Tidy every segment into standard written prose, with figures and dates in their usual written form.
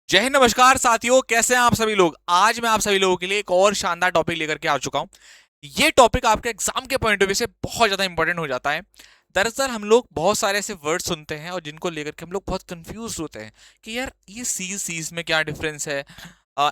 जय हिंद, नमस्कार साथियों, कैसे हैं आप सभी लोग। आज मैं आप सभी लोगों के लिए एक और शानदार टॉपिक लेकर के आ चुका हूं। ये टॉपिक आपके एग्जाम के पॉइंट ऑफ व्यू से बहुत ज्यादा इंपॉर्टेंट हो जाता है। दरअसल हम लोग बहुत सारे ऐसे वर्ड सुनते हैं और जिनको लेकर के हम लोग बहुत कंफ्यूज होते हैं कि यार ये सीज में क्या डिफरेंस है,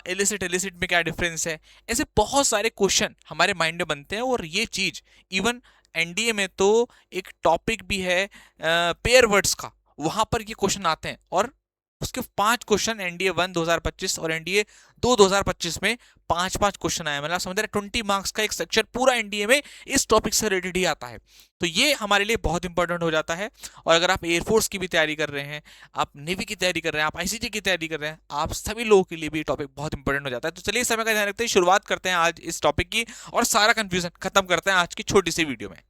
इलिसिट इलिसिट में क्या डिफरेंस है। ऐसे बहुत सारे क्वेश्चन हमारे माइंड में बनते हैं और ये चीज इवन एनडीए में तो एक टॉपिक भी है पेयर वर्ड्स का, वहां पर ये क्वेश्चन आते हैं। और उसके 5 क्वेश्चन एनडीए 1 2025 और एनडीए 2 2025 में 5 5 क्वेश्चन आए, मतलब समझ रहे 20 मार्क्स का एक सेक्शन पूरा एनडीए में इस टॉपिक से रिलेटेड ही आता है। तो ये हमारे लिए बहुत इंपॉर्टेंट हो जाता है। और अगर आप एयरफोर्स की भी तैयारी कर रहे हैं, आप नेवी की तैयारी कर रहे हैं, आप आईसीटी की तैयारी कर रहे हैं, आप सभी लोगों के लिए भी टॉपिक बहुत इंपॉर्टेंट हो जाता है। तो चलिए समय का ध्यान रखते हैं, शुरुआत करते हैं आज इस टॉपिक की और सारा कंफ्यूजन खत्म करते हैं आज की छोटी सी वीडियो में।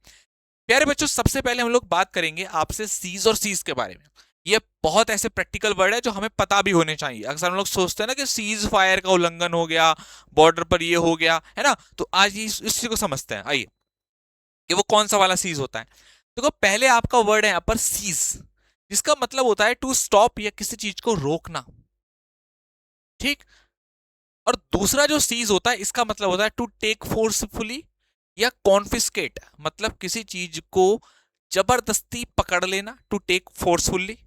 प्यारे बच्चों, सबसे पहले हम लोग बात करेंगे आपसे सीज और सीज के बारे में। ये बहुत ऐसे प्रैक्टिकल वर्ड है जो हमें पता भी होने चाहिए। अक्सर हम लोग सोचते हैं ना कि सीज फायर का उल्लंघन हो गया, बॉर्डर पर ये हो गया है ना। तो आज इस चीज को समझते हैं। आइए, कि वो कौन सा वाला सीज होता है। देखो, पहले आपका वर्ड है यहाँ पर सीज, जिसका मतलब होता है टू स्टॉप या किसी चीज को रोकना। ठीक। और दूसरा जो सीज होता है इसका मतलब होता है टू टेक फोर्सफुली या कॉन्फिस्केट, मतलब किसी चीज को जबरदस्ती पकड़ लेना, टू टेक फोर्सफुली।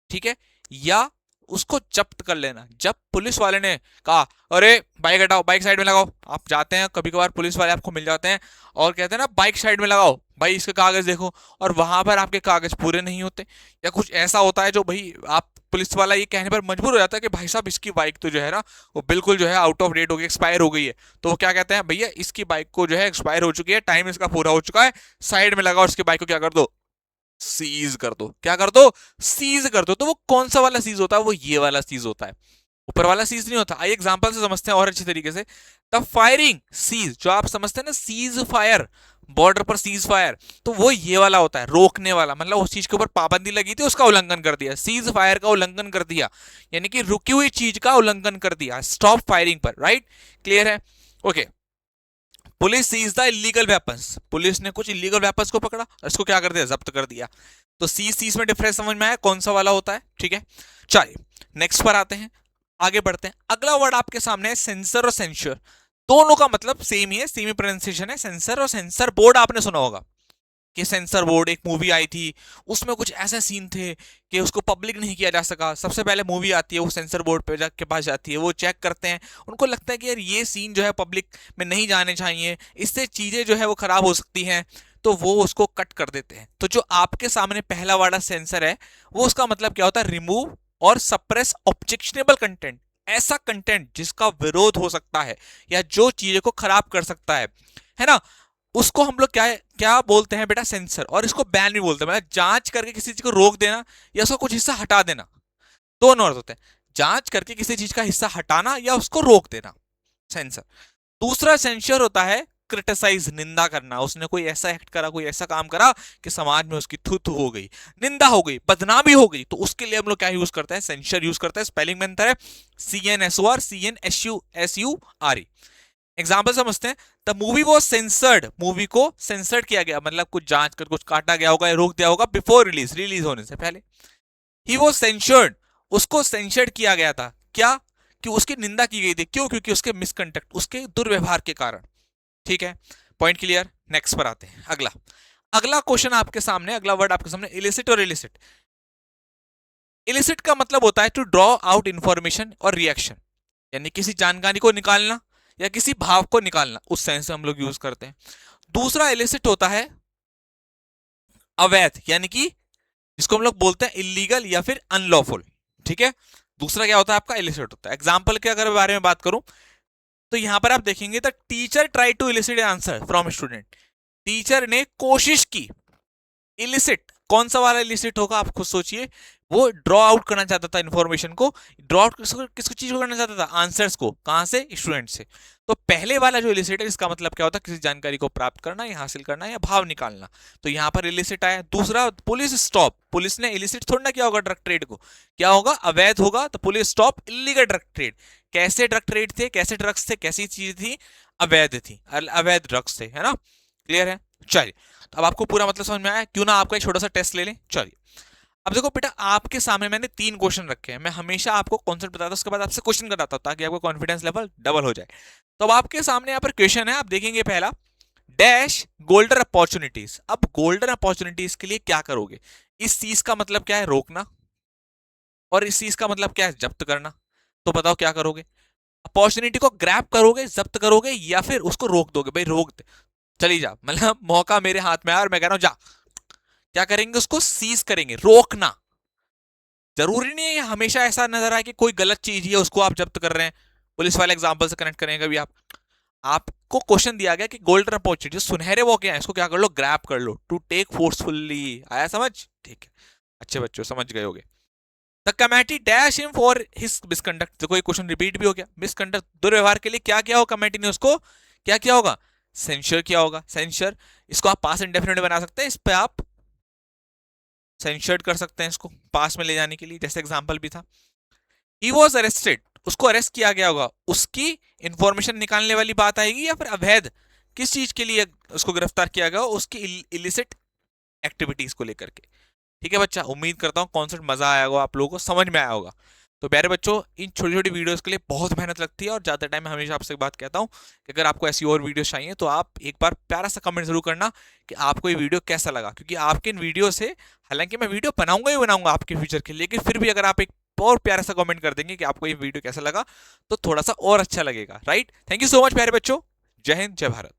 ठीक है। या उसको जब्त कर लेना। जब पुलिस वाले ने कहा अरे बाइक हटाओ, बाइक साइड में लगाओ, आप जाते हैं कभी कभार पुलिस वाले आपको मिल जाते हैं और कहते हैं ना बाइक साइड में लगाओ भाई, इसके कागज देखो, और वहां पर आपके कागज पूरे नहीं होते या कुछ ऐसा होता है जो भाई आप पुलिस वाला ये कहने पर मजबूर हो जाता है कि भाई साहब इसकी बाइक तो जो है ना वो बिल्कुल जो है आउट ऑफ डेट हो गई, एक्सपायर हो गई है। तो वो क्या कहते हैं, भैया इसकी बाइक को जो है एक्सपायर हो चुकी है, टाइम इसका पूरा हो चुका है, साइड में लगाओ, इसकी बाइक को क्या कर दो, सीज कर दो। क्या कर दो, सीज कर दो। तो वो कौन सा वाला सीज होता है, वो ये वाला सीज होता है, ऊपर वाला सीज नहीं होता। आइए एग्जांपल से समझते हैं और अच्छी तरीके से। द फायरिंग सीज, जो आप समझते हैं ना सीज फायर, बॉर्डर पर सीज फायर, तो वो ये वाला होता है, रोकने वाला। मतलब उस चीज के ऊपर पाबंदी लगी थी, उसका उल्लंघन कर दिया, सीज फायर का उल्लंघन कर दिया, यानी कि रुकी हुई चीज का उल्लंघन कर दिया, स्टॉप फायरिंग पर। राइट, क्लियर है। Okay. Police seize the illegal weapons, police ने कुछ इलीगल वेपन्स को पकड़ा और इसको क्या कर दिया, जब्त कर दिया। तो सीज सीज में डिफरेंस समझ में आया कौन सा वाला होता है। ठीक है, चलिए नेक्स्ट पर आते हैं, आगे बढ़ते हैं। अगला वर्ड आपके सामने है सेंसर और सेंसर। दोनों का मतलब सेम ही है, सेम ही प्रोनाउंसिएशन है। सेंसर और सेंसर बोर्ड आपने सुना होगा कि सेंसर बोर्ड एक मूवी आई थी, उसमें कुछ ऐसे सीन थे कि उसको पब्लिक नहीं किया जा सका। सबसे पहले मूवी आती है, वो सेंसर बोर्ड पे के पास जाती है, वो चेक करते हैं, उनको लगता है कि यार ये सीन जो है पब्लिक में नहीं जाने चाहिए, इससे चीजें जो है वो खराब हो सकती हैं, तो वो उसको कट कर देते हैं। तो जो आपके सामने पहला वाला सेंसर है, वो उसका मतलब क्या होता है, रिमूव और सप्रेस ऑब्जेक्शनेबल कंटेंट, ऐसा कंटेंट जिसका विरोध हो सकता है या जो चीजों को खराब कर सकता है ना, उसको हम लोग क्या क्या बोलते हैं बेटा, सेंसर। और इसको बैन भी बोलते हैं, मतलब जांच करके किसी चीज को रोक देना या उसका कुछ हिस्सा हटा देना, दोनों अर्थ होते हैं। जांच करके किसी चीज का हिस्सा हटाना या उसको रोक देना, सेंसर। दूसरा सेंसर होता है क्रिटिसाइज, निंदा करना। उसने कोई ऐसा एक्ट करा, कोई ऐसा काम करा कि समाज में उसकी थू थू हो गई, निंदा हो गई, बदनामी हो गई, तो उसके लिए हम लोग क्या यूज करते हैं, सेंसर यूज करते हैं। स्पेलिंग में अंतर है, CNSOR, CNSURE। एग्जाम्पल समझते हैं। The movie was censored, movie को सेंसर्ड किया गया, मतलब कुछ जांच कर कुछ काटा गया होगा या रोक दिया होगा, बिफोर रिलीज, रिलीज होने से पहले। ही वॉज सेंसर्ड, उसको सेंसर्ड किया गया था। क्या, कि उसकी निंदा की गई थी। क्यों, क्योंकि उसके मिसकंडक्ट, उसके दुर्व्यवहार के कारण। ठीक है, पॉइंट क्लियर। नेक्स्ट पर आते हैं। अगला अगला क्वेश्चन आपके सामने, अगला वर्ड आपके सामने, इलिसिट और इलिसिट। इलिसिट का मतलब होता है टू ड्रॉ आउट इंफॉर्मेशन और रिएक्शन, यानी किसी जानकारी को निकालना या किसी भाव को निकालना, उस सेंस में हम लोग यूज करते हैं। दूसरा इलिसिट होता है अवैध, यानी कि जिसको हम लोग बोलते हैं इलीगल या फिर अनलॉफुल। ठीक है, दूसरा क्या होता है आपका, इलिसिट होता है। एग्जाम्पल के अगर बारे में बात करूं, तो यहां पर आप देखेंगे the teacher try to elicit answer from student, teacher ने कोशिश की। इलिसिट कौन सा वाला इलिसिट होगा, आप खुद सोचिए। वो ड्रॉ आउट करना चाहता था इन्फॉर्मेशन को, ड्रॉ आउट किसको चीज को करना चाहता था, आंसर्स को, कहां से, स्टूडेंट से। तो पहले वाला जो इलिसिट है, इसका मतलब क्या होता है, किसी जानकारी को प्राप्त करना या हासिल करना या भाव निकालना। तो यहां पर इलिसिट आया। दूसरा पुलिस स्टॉप, पुलिस ने इलिसिट थोड़ा ना किया होगा ड्रग ट्रेड को, क्या होगा, अवैध होगा। तो police stop illegal drug trade. कैसे ड्रग ट्रेड थे, कैसे ड्रग्स थे, कैसी चीज थी, अवैध थी, अवैध ड्रग्स थे, है ना। क्लियर है। चलिए, तो अब आपको पूरा मतलब समझ में आया, क्यों ना आपका एक छोटा सा टेस्ट ले लें। चलिए, अब देखो बेटा, आपके सामने मैंने 3 क्वेश्चन रखे हैं, मैं हमेशा आपको कॉन्सेप्ट बताता हूं, उसके बाद आपसे क्वेश्चन कराता हूं ताकि आपका कॉन्फिडेंस लेवल डबल हो जाए। तो अब आपके सामने यहाँ पर क्वेश्चन है, आप देखेंगे पहला, डैश गोल्डन अपॉर्चुनिटीज। अब गोल्डन अपॉर्चुनिटीज के लिए क्या करोगे? इस चीज का मतलब क्या है? रोकना। और इस चीज का मतलब क्या है? जब्त करना। तो बताओ क्या करोगे? अपॉर्चुनिटी को ग्रैब करोगे, जब्त करोगे, या फिर उसको रोक दोगे? भाई रोक दे, चली जा, मतलब मौका मेरे हाथ में आया और मैं कह रहा हूं जा। क्या करेंगे? उसको सीज करेंगे, रोकना। जरूरी नहीं है हमेशा ऐसा नजर आए कि कोई गलत चीज ही है उसको आप जब्त कर रहे हैं। पुलिस वाले एग्जांपल से कनेक्ट करेंगे कभी आप। आपको क्वेश्चन दिया गया कि गोल्डन अपॉर्चुनिटी, सुनहरे मौके हैं, इसको क्या कर लो? ग्रैब कर लो, टू टेक फोर्सफुली। आया समझ? ठीक है, अच्छे बच्चों समझ गए होगे। The committee dash him for his misconduct. देखो ये क्वेश्चन रिपीट भी हो गया। मिसकंडक्ट, दुर्व्यवहार के लिए क्या किया होगा कमेटी ने? उसको क्या किया होगा? सेंश्योर किया होगा। सेंश्योर, इसको आप पास इंडेफिनिट बना सकते हैं, इस पे आप सेंश्योर्ड कर सकते हैं इसको पास में ले जाने के लिए, जैसे एग्जांपल भी था। ही वॉज अरेस्टेड, उसको अरेस्ट किया गया होगा, उसकी इंफॉर्मेशन निकालने वाली बात आएगी, या फिर अवैध किस चीज के लिए उसको गिरफ्तार किया गया, उसकी इलिसिट एक्टिविटीज को लेकर के। ठीक है बच्चा, उम्मीद करता हूँ कॉन्सेप्ट मजा आया होगा, आप लोगों को समझ में आया होगा। तो प्यारे बच्चों, इन छोटी छोटी वीडियोस के लिए बहुत मेहनत लगती है, और ज़्यादा टाइम मैं हमेशा आपसे एक बात कहता हूँ कि अगर आपको ऐसी और वीडियोस चाहिए तो आप एक बार प्यारा सा कमेंट जरूर करना कि आपको ये वीडियो कैसा लगा, क्योंकि आपके इन वीडियो से, हालांकि मैं वीडियो बनाऊंगा ही बनाऊंगा आपके फ्यूचर के लिए, लेकिन फिर भी अगर आप एक और प्यारा सा कमेंट कर देंगे कि आपको ये वीडियो कैसा लगा, तो थोड़ा सा और अच्छा लगेगा। Right, thank you so much प्यारे बच्चों। जय हिंद, जय भारत।